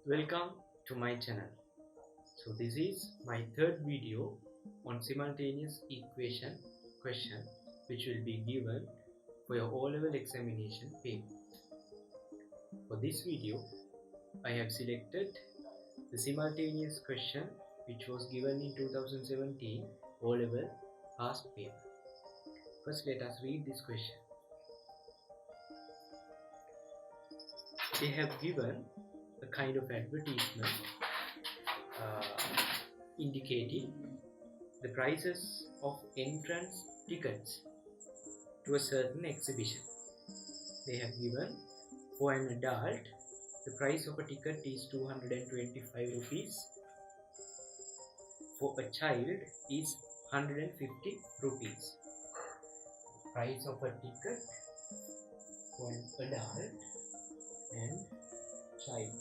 Welcome to my channel. So this is my third video on simultaneous equation question which will be given for your O-level examination paper. For this video I have selected the simultaneous question which was given in 2017 O-level past paper. First let us read this question. They have given a kind of advertisement indicating the prices of entrance tickets to a certain exhibition. They have given for an adult the price of a ticket is 225 rupees. For a child is 150 rupees. Price of a ticket for an adult and child.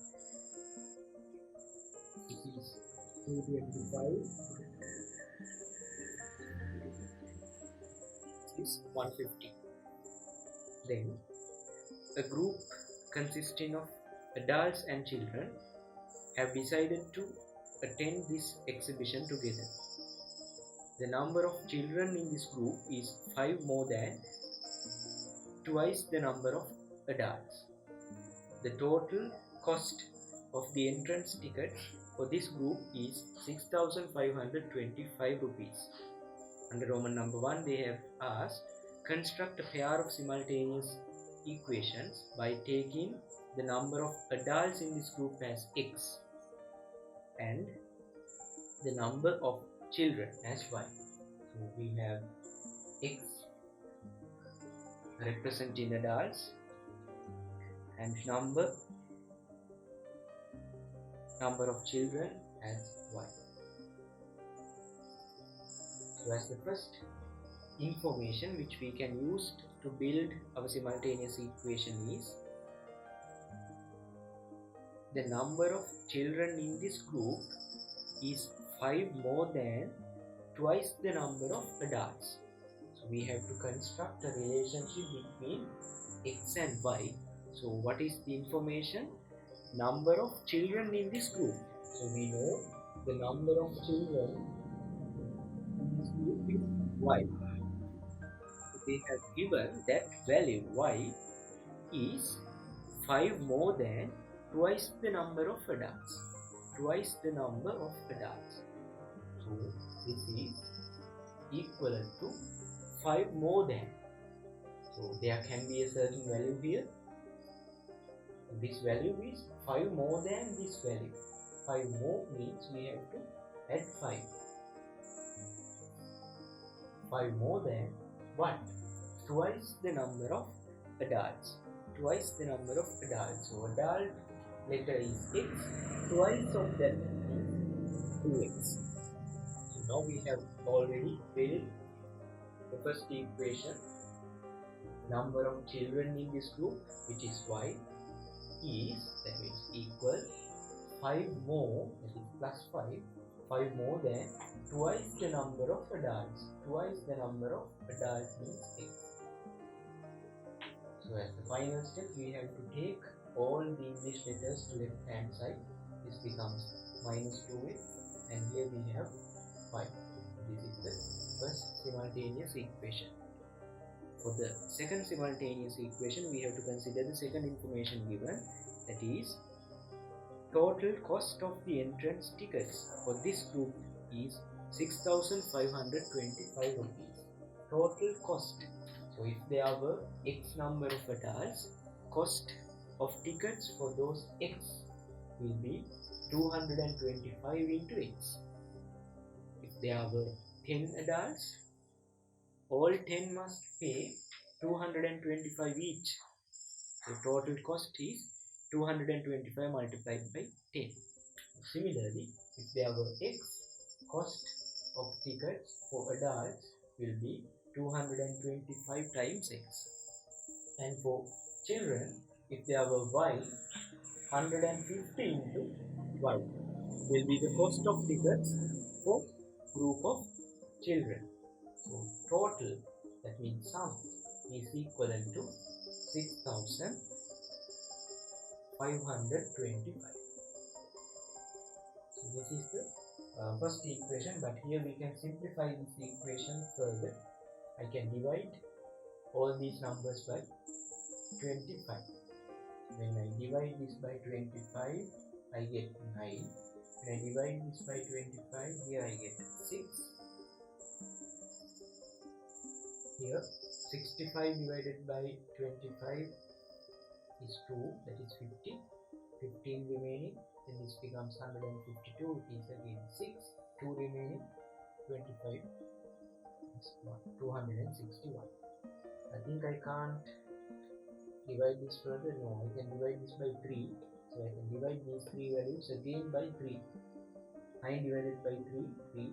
This is 225. This is 150. Then a group consisting of adults and children have decided to attend this exhibition together. The number of children in this group is 5 more than twice the number of adults. The total cost of the entrance ticket for this group is 6,525 rupees. Under Roman number 1 they have asked, construct a pair of simultaneous equations by taking the number of adults in this group as x and the number of children as y. So we have x representing adults and number of children as y. So as the first information which we can use to build our simultaneous equation is the number of children in this group is 5 more than twice the number of adults. So we have to construct a relationship between x and y. So what is the information? Number of children in this group. So we know the number of children in this group is y. They have given that value y is 5 more than twice the number of adults. Twice the number of adults. So this is equivalent to 5 more than. So there can be a certain value here. This value is 5 more than this value. 5 more means we have to add 5. 5 more than what? Twice the number of adults. Twice the number of adults. So adult letter is x. Twice of that is 2x. So now we have already built the first equation. Number of children in this group, which is y, is, that means equal 5 more, that is plus 5 more than twice the number of adults. Twice the number of adults means x. So as the final step we have to take all the English letters to left hand side. This becomes minus 2x and here we have 5. This is the first simultaneous equation. For the second simultaneous equation we have to consider the second information given, that is total cost of the entrance tickets for this group is 6,525 rupees. Total cost. So if there were x number of adults, cost of tickets for those x will be 225 into x. If there were 10 adults, all 10 must pay 225 each. So total cost is 225 multiplied by 10. Similarly, if there were x, cost of tickets for adults will be 225 times x. And for children, if there were y, 150 into y will be the cost of tickets for group of children. So total, that means sum, is equivalent to 6525. So this is the first equation, but here we can simplify this equation further. I can divide all these numbers by 25. When I divide this by 25, I get 9. When I divide this by 25, here I get 6. Here 65 divided by 25 is 2, that is 50. 15 remaining, then this becomes 152, it is again 6. 2 remaining, 25 is 261. I think I can't divide this further. No, I can divide this by 3. So I can divide these 3 values again by 3. 9 divided by 3, 3.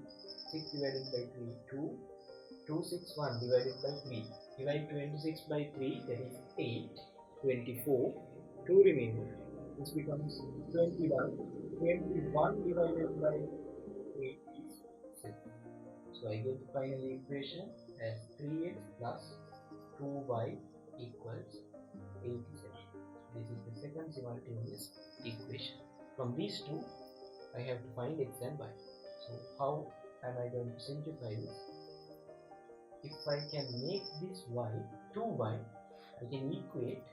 6 divided by 3, 2. 261 divided by 3. Divide 26 by 3, that is 8. 24. 2 remaining. This becomes 21. 21 divided by 8 is 7. So I get the final equation as 3x plus 2y equals 87. This is the second simultaneous equation. From these two, I have to find x and y. So how am I going to simplify this? If I can make this y 2y, I can equate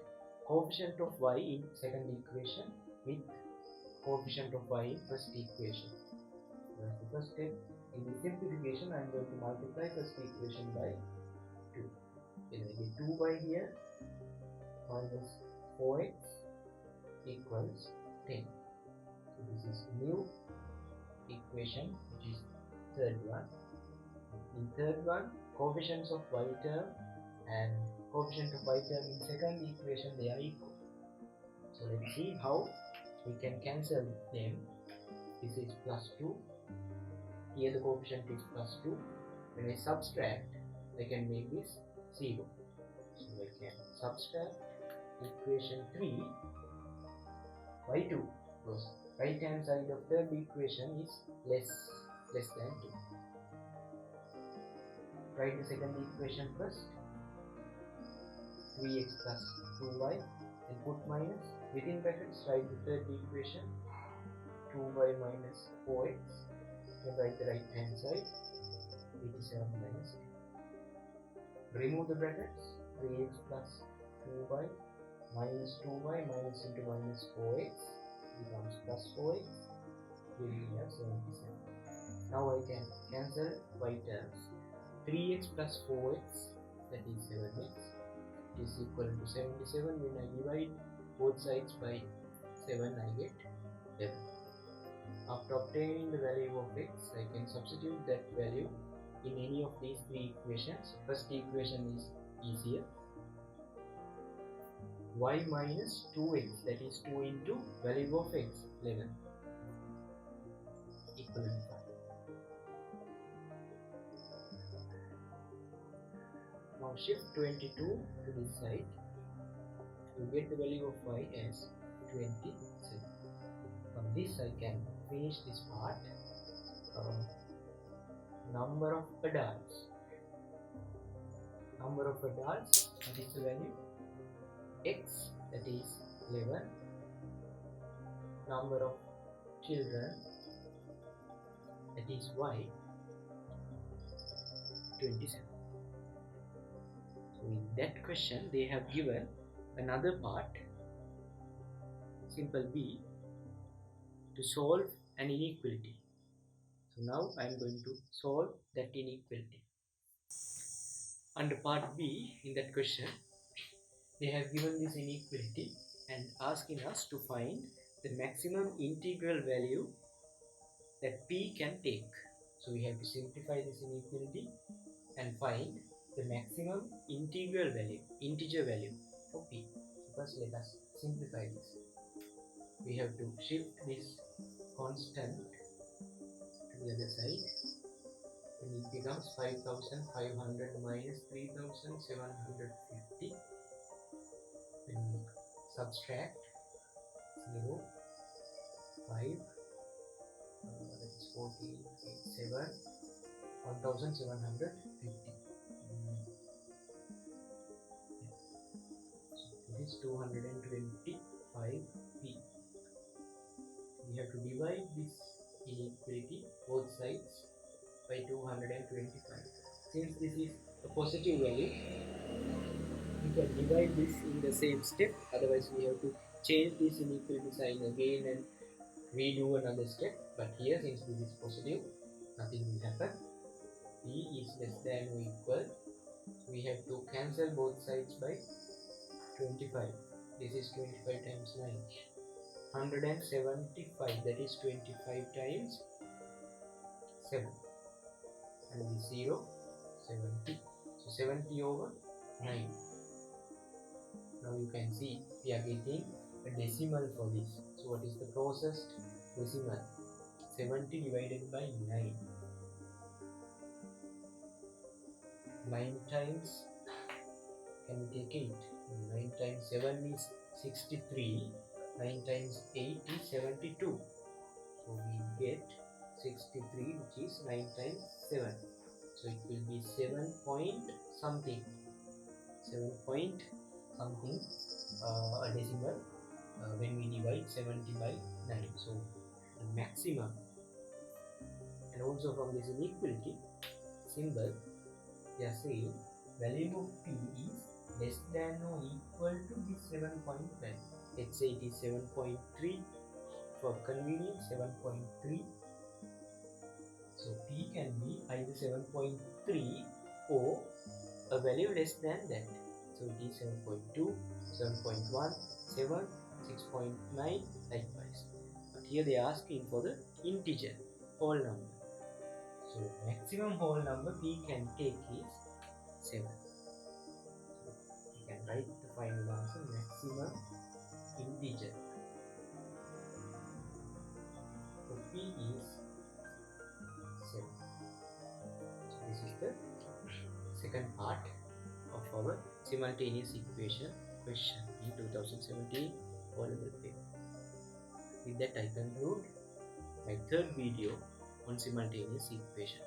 coefficient of y in second equation with coefficient of y in first equation. That's the first step. In the simplification, I am going to multiply first equation by 2. Then I get 2y here minus 4x equals 10. So this is new equation, which is third one. In third one, coefficients of y term and coefficient of y term in second equation, they are equal. So let's see how we can cancel them. This is plus 2. Here the coefficient is plus 2. When I subtract, I can make this 0. So I can subtract equation 3 by 2, because right hand side of third equation is less than 2. Write the second equation first. 3x plus 2y, and put minus. Within brackets, write the third equation. 2y minus 4x. Then write the right hand side. 87 minus 10. Remove the brackets. 3x plus 2y minus 2y minus into minus 4x becomes plus 4x. Here we have 77. Now I can cancel y terms. 3x plus 4x, that is 7x, is equal to 77. When I divide both sides by 7, I get 11. After obtaining the value of x, I can substitute that value in any of these three equations. First equation is easier. Y minus 2x, that is 2 into value of x, 11, equal to 5. Now shift 22 to this side to get the value of y as 27. From this I can finish this part. Number of adults. Number of adults, that is the value. X, that is 11. Number of children, that is y, 27. So in that question they have given another part, simple b, to solve an inequality. So now I am going to solve that inequality. Under part b, in that question, they have given this inequality and asking us to find the maximum integral value that p can take. So we have to simplify this inequality and find the maximum integral value, integer value for p. So first let us simplify this. We have to shift this constant to the other side, and it becomes 5500 minus 3750. When we subtract 0, 5, that's 14, 8, 7, 1750. is 225p. We have to divide this inequality both sides by 225. Since this is a positive value, we can divide this in the same step, otherwise we have to change this inequality sign again and redo another step. But here, since this is positive, nothing will happen. P is less than or equal. We have to cancel both sides by 25. This is 25 times 9. 175, that is 25 times 7. And this 0, 70. So 70 over 9. Now you can see we are getting a decimal for this. So what is the closest decimal? 70 divided by 9. 9 times, can we take 8? 9 times 7 is 63. 9 times 8 is 72. So we get 63, which is 9 times 7. So it will be 7 point something. 7 point something, a decimal when we divide 70 by 9. So the maximum. And also from this inequality symbol, we are saying value of P is less than or equal to this 7.9. Let's say it is 7.3. For convenience, 7.3. So P can be either 7.3 or a value less than that. So it is 7.2, 7.1, 7, 6.9, likewise. But here they are asking for the integer, whole number. So maximum whole number P can take is 7. So you can write the final answer, maximum integer. So P is 7. So this is the second part of our simultaneous equation question in 2017 O-level paper. With that I conclude my third video on simultaneous equation.